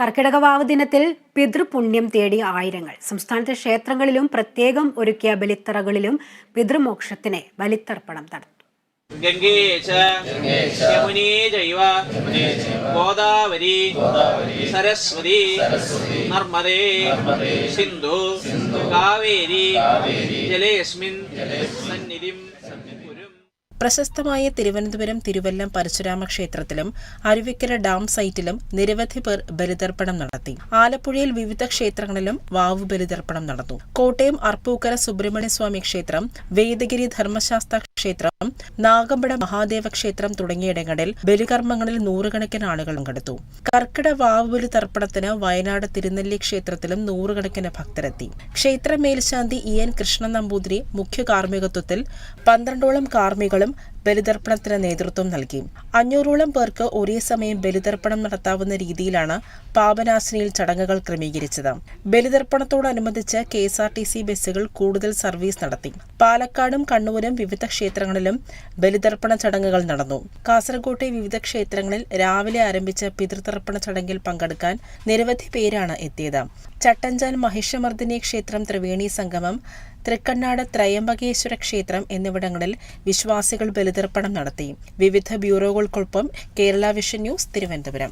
കർക്കിടക വാവ് ദിനത്തിൽ പിതൃപുണ്യം തേടി ആയിരങ്ങൾ. സംസ്ഥാനത്തെ ക്ഷേത്രങ്ങളിലും പ്രത്യേകം ഒരുക്കിയ ബലിത്തറകളിലും പിതൃമോക്ഷത്തിന് ബലിത്തർപ്പണം നടത്തും. ഗംഗേശ യമുനേ ചൈവ ഗോദാവരി സരസ്വതി നർമ്മദേ സിന്ധു കാവേരി ജലേസ്മിൻ സന്നിധിം കുരും. പ്രശസ്തമായ തിരുവനന്തപുരം തിരുവല്ലം പരശുരാമ ക്ഷേത്രത്തിലും അരുവിക്കര ഡാം സൈറ്റിലും നിരവധി പേർ ബലിതർപ്പണം നടത്തി. ആലപ്പുഴയിൽ വിവിധ ക്ഷേത്രങ്ങളിലും വാവു ബലിതർപ്പണം നടന്നു. കോട്ടയം അർപ്പൂക്കര സുബ്രഹ്മണ്യസ്വാമി ക്ഷേത്രം, വേദഗിരി ധർമ്മശാസ്ത്ര ക്ഷേത്രം, നാഗമ്പട മഹാദേവ ക്ഷേത്രം തുടങ്ങിയിടങ്ങളിൽ ബലികർമ്മങ്ങളിൽ നൂറുകണക്കിന് ആളുകൾ പങ്കെടുത്തു. കർക്കിടക വാവു ബലിതർപ്പണത്തിന് വയനാട് തിരുനെല്ലി ക്ഷേത്രത്തിലും നൂറുകണക്കിന് ഭക്തരെത്തി. ക്ഷേത്ര മേൽശാന്തി ഇ.എൻ. കൃഷ്ണൻ നമ്പൂതിരി മുഖ്യ കാർമ്മികത്വത്തിൽ 12ഓളം കാർമ്മികളും ബലിതർപ്പണത്തിന് നേതൃത്വം നൽകി. 500ഓളം പേർക്ക് ഒരേ സമയം ബലിതർപ്പണം നടത്താവുന്ന രീതിയിലാണ് പാപനാശിനിയിൽ ചടങ്ങുകൾ ക്രമീകരിച്ചത്. ബലിതർപ്പണത്തോടനുബന്ധിച്ച് KSRTC ബസ്സുകൾ കൂടുതൽ സർവീസ് നടത്തി. പാലക്കാടും കണ്ണൂരും വിവിധ ക്ഷേത്രങ്ങളിലും ബലിതർപ്പണ ചടങ്ങുകൾ നടന്നു. കാസർകോട്ടെ വിവിധ ക്ഷേത്രങ്ങളിൽ രാവിലെ ആരംഭിച്ച പിതൃതർപ്പണ ചടങ്ങിൽ പങ്കെടുക്കാൻ നിരവധി പേരാണ് എത്തിയത്. ചട്ടഞ്ചാൽ മഹിഷമർദ്ദിനി ക്ഷേത്രം, ത്രിവേണി സംഗമം, തൃക്കണ്ണാട് ത്രയംബകേശ്വര ക്ഷേത്രം എന്നിവിടങ്ങളിൽ വിശ്വാസികൾ ബലിതർപ്പണം നടത്തി. വിവിധ ബ്യൂറോകൾക്കൊപ്പം കേരള വിഷൻ ന്യൂസ്, തിരുവനന്തപുരം.